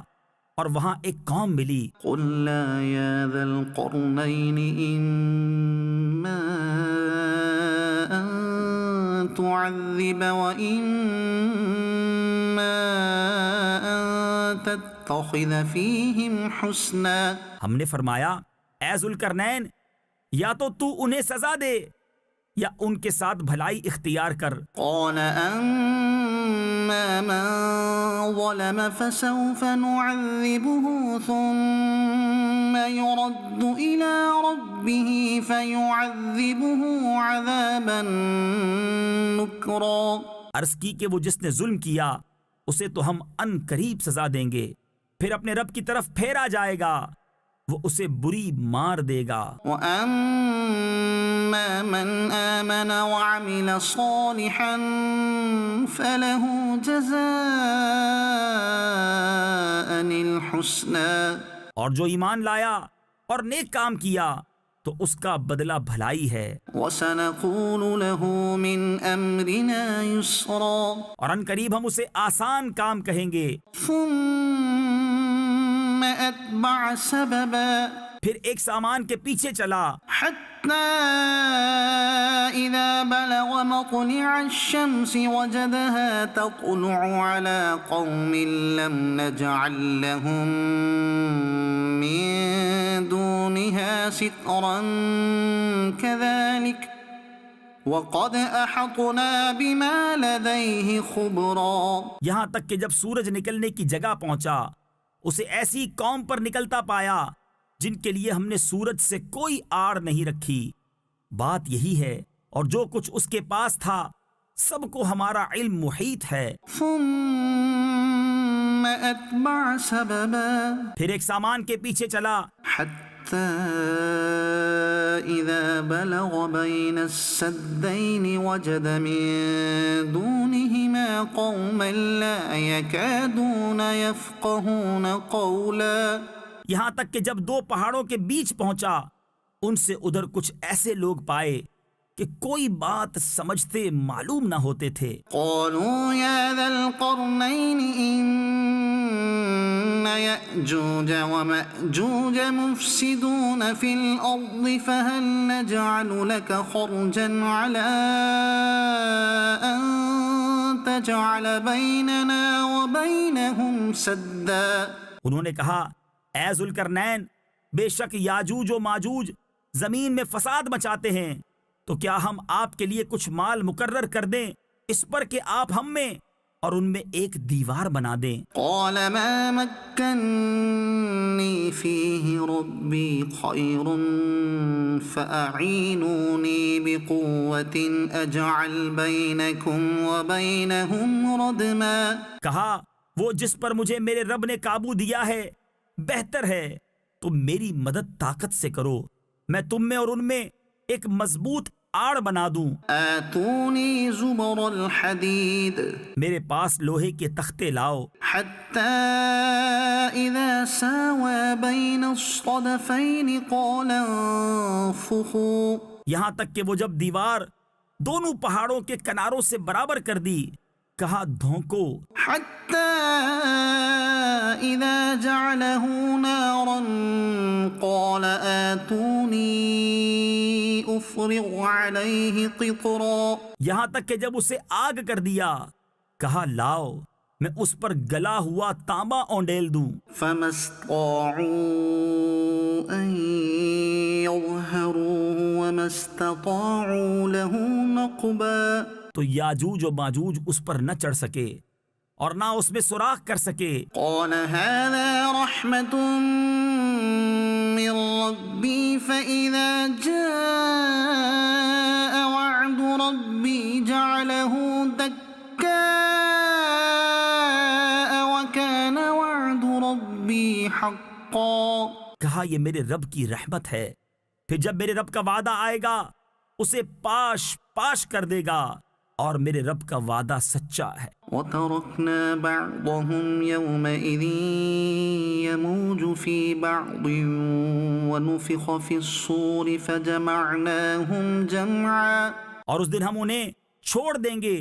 اور وہاں ایک قوم ملی. قُلْنَا يَا ذَا الْقَرْنَيْنِ إِمَّا أَن تُعَذِّبَ وَإِمَّا أَن تَتَّخِذَ فِيهِمْ حُسْنًا. ہم نے فرمایا اے ذوالقرنین، یا تو انہیں سزا دے یا ان کے ساتھ بھلائی اختیار کر. قَالَ أَمَّا مَن ظَلَمَ فَسَوْفَ نُعَذِّبُهُ ثُمَّ يُرَدُّ إِلَى رَبِّهِ فَيُعَذِّبُهُ عَذَابًا نُكْرًا. عرض کی کہ وہ جس نے ظلم کیا اسے تو ہم ان قریب سزا دیں گے، پھر اپنے رب کی طرف پھیرا جائے گا، وہ اسے بری مار دے گا. وَأَمَّا مَنْ آمَنَ وَعَمِلَ صَالِحًا فَلَهُ جَزَاءً الْحُسْنَى. اور جو ایمان لایا اور نیک کام کیا تو اس کا بدلہ بھلائی ہے. وَسَنَقُولُ لَهُ مِنْ أَمْرِنَا يُسْرًا. اور ان قریب ہم اسے آسان کام کہیں گے. ثُمَّ أَتْبَعَ سَبَبًا. پھر ایک سامان کے پیچھے چلا حتى إذا بلغ مطلع الشمس وجدها تطلع على قوم لم نجعل لهم من دونها سترا كذلك وقد أحطنا بما لديه خبرا. یہاں تک کہ جب سورج نکلنے کی جگہ پہنچا اسے ایسی قوم پر نکلتا پایا جن کے لیے ہم نے سورج سے کوئی آڑ نہیں رکھی. بات یہی ہے اور جو کچھ اس کے پاس تھا سب کو ہمارا علم محیط ہے. ثم أتبع سببا پھر ایک سامان کے پیچھے چلا حتى إذا بلغ بين السدين وجد من دونهما قوما لا يكادون يفقهون قولا. یہاں تک کہ جب دو پہاڑوں کے بیچ پہنچا ان سے ادھر کچھ ایسے لوگ پائے کہ کوئی بات سمجھتے معلوم نہ ہوتے تھے. قالوا يا ذا القرنين إن يأجوج ومأجوج مفسدون في الأرض فهل نجعل لك خرجا على أن تجعل بيننا وبينهم سدا. انہوں نے کہا اے ذوالقرنین بے شک یاجوج و ماجوج زمین میں فساد مچاتے ہیں تو کیا ہم آپ کے لیے کچھ مال مقرر کر دیں اس پر کہ آپ ہم میں اور ان میں ایک دیوار بنا دیں. قال ما مكنني فيه ربي خير فأعينوني بقوة أجعل بينكم وبينهم ردما. کہا وہ جس پر مجھے میرے رب نے قابو دیا ہے بہتر ہے، تم میری مدد طاقت سے کرو، میں تم میں اور ان میں ایک مضبوط آڑ بنا دوں. آتوني زبر الحديد میرے پاس لوہے کے تختے لاؤ حتى إذا ساوى بين الصدفين قال انفخوا. یہاں تک کہ وہ جب دیوار دونوں پہاڑوں کے کناروں سے برابر کر دی کہا دھونکو. حتى إذا جعله نارا قال آتوني أفرغ عليه قطرا. یہاں تک کہ جب اسے آگ کر دیا کہا لاؤ میں اس پر گلا ہوا تانبا اونڈیل دوں. فما استطاعوا أن يظهروه وما استطاعوا له نقبا. تو یاجوج و ماجوج اس پر نہ چڑھ سکے اور نہ اس میں سوراخ کر سکے. قال هذا رحمة من ربي فإذا جاء وعد ربي جعله دكاء وكان وعد ربي حقا. کہا یہ میرے رب کی رحمت ہے، پھر جب میرے رب کا وعدہ آئے گا اسے پاش پاش کر دے گا اور میرے رب کا وعدہ سچا ہے. وتركنا بعضهم يومئذ يموج في بعض ونفخ في الصور فجمعناهم جمعا. اور اس دن ہم انہیں چھوڑ دیں گے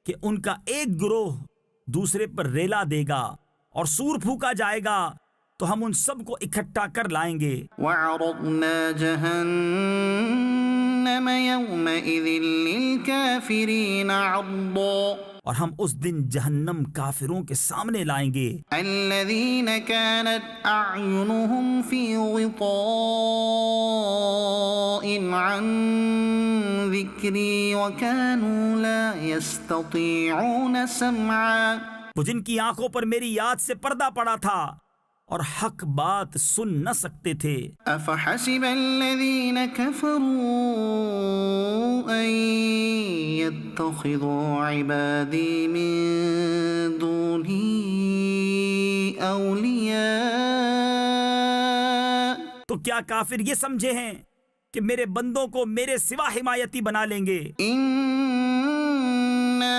کہ ان کا ایک گروہ دوسرے پر ریلا دے گا اور سور پھونکا جائے گا تو ہم ان سب کو اکٹھا کر لائیں گے. وعرضنا جهنم يومئذ للكافرين عرضا. اور ہم اس دن جہنم کافروں کے سامنے لائیں گے. الذين كانت أعينهم في غطاء عن ذكري وكانوا لا يستطيعون سمعا. وہ جن کی آنکھوں پر میری یاد سے پردہ پڑا تھا اور حق بات سن نہ سکتے تھے. أفحسب الذين كفروا أن يتخذوا عبادي من دوني أولياء. تو کیا کافر یہ سمجھے ہیں کہ میرے بندوں کو میرے سوا حمایتی بنا لیں گے؟ إنا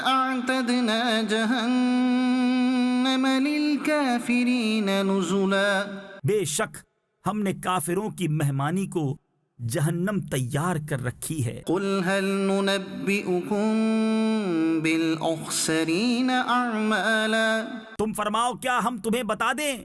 أعتدنا جهنم للكافرين نزلا. بے شک ہم نے کافروں کی مہمانی کو جہنم تیار کر رکھی ہے. قل هل ننبئكم بالأخسرين أعمالا. تم فرماؤ کیا ہم تمہیں بتا دیں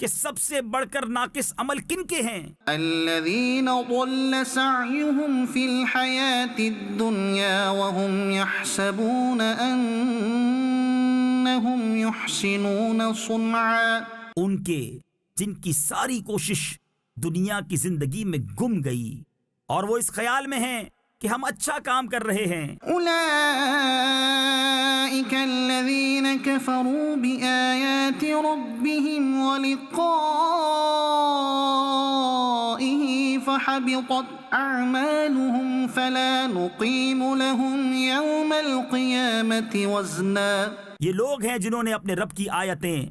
کہ سب سے بڑھ کر ناقص عمل کن کے ہیں؟ الذين ضل سعيهم في الحياة الدنيا وهم يحسبون أنهم يحسنون صنعا، ان کے جن کی ساری کوشش دنیا کی زندگی میں گم گئی اور وہ اس خیال میں ہیں کہ ہم اچھا کام کر رہے ہیں۔ أولئك الذين كفروا بآيات ربهم ولقائه فحبطت أعمالهم فلا نقيم لهم يوم القيامة وزنا۔ یہ لوگ ہیں جنہوں نے اپنے رب کی آیتیں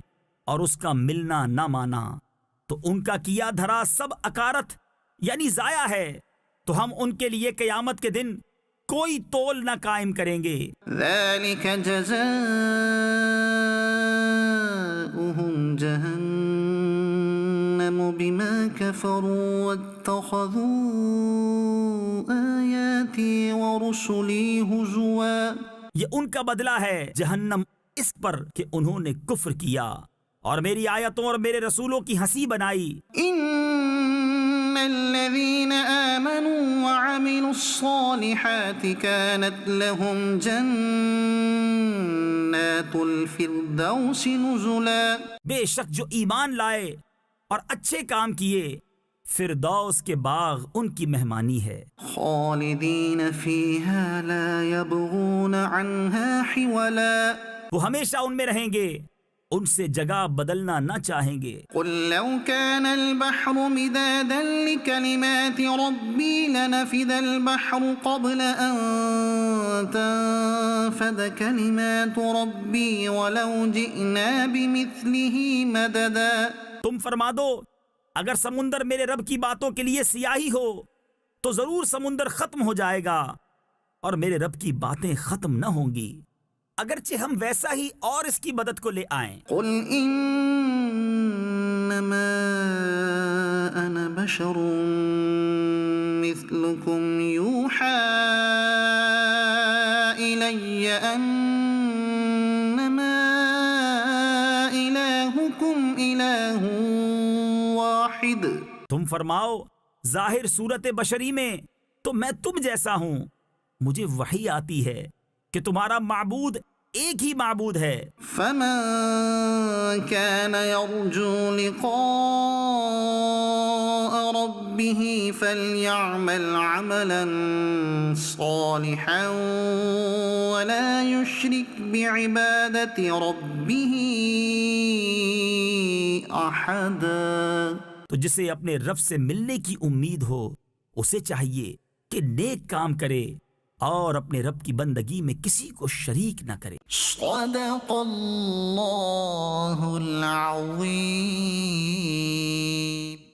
اور اس کا ملنا نہ مانا، تو ان کا کیا دھرا سب اکارت یعنی ضائع ہے، تو ہم ان کے لیے قیامت کے دن کوئی تول نہ قائم کریں گے۔ ذلك جزاؤهم جهنم بما كفروا واتخذوا آياتي ورسلي هزوا۔ یہ ان کا بدلہ ہے جہنم اس پر کہ انہوں نے کفر کیا اور میری آیتوں اور میرے رسولوں کی ہنسی بنائی۔ ان الذين آمنوا وعملوا الصالحات كانت لهم جنات الفردوس نزلا۔ بے شک جو ایمان لائے اور اچھے کام کیے، فردوس کے باغ ان کی مہمانی ہے۔ خالدين فيها لا يبغون عنها حولا۔ وہ ہمیشہ ان میں رہیں گے، ان سے جگہ بدلنا نہ چاہیں گے۔ قل لو كان البحر مدادا لكلمات ربي لنفد البحر قبل أن تنفد كلمات ربي ولو جئنا بمثله مددا۔ تم فرما دو اگر سمندر میرے رب کی باتوں کے لیے سیاہی ہو تو ضرور سمندر ختم ہو جائے گا اور میرے رب کی باتیں ختم نہ ہوں گی، اگرچہ ہم ویسا ہی اور اس کی مدد کو لے آئیں۔ قل انما انا بشر مثلكم يوحى الي انما الهكم اله واحد۔ تم فرماؤ ظاہر صورت بشری میں تو میں تم جیسا ہوں، مجھے وحی آتی ہے کہ تمہارا معبود ایک ہی معبود ہے۔ فمن كان يرجو لقاء ربه فليعمل عملا صالحا ولا يشرك بعبادة ربه أحدا۔ تو جسے اپنے رب سے ملنے کی امید ہو اسے چاہیے کہ نیک کام کرے اور اپنے رب کی بندگی میں کسی کو شریک نہ کرے۔ صدق اللہ العظیم۔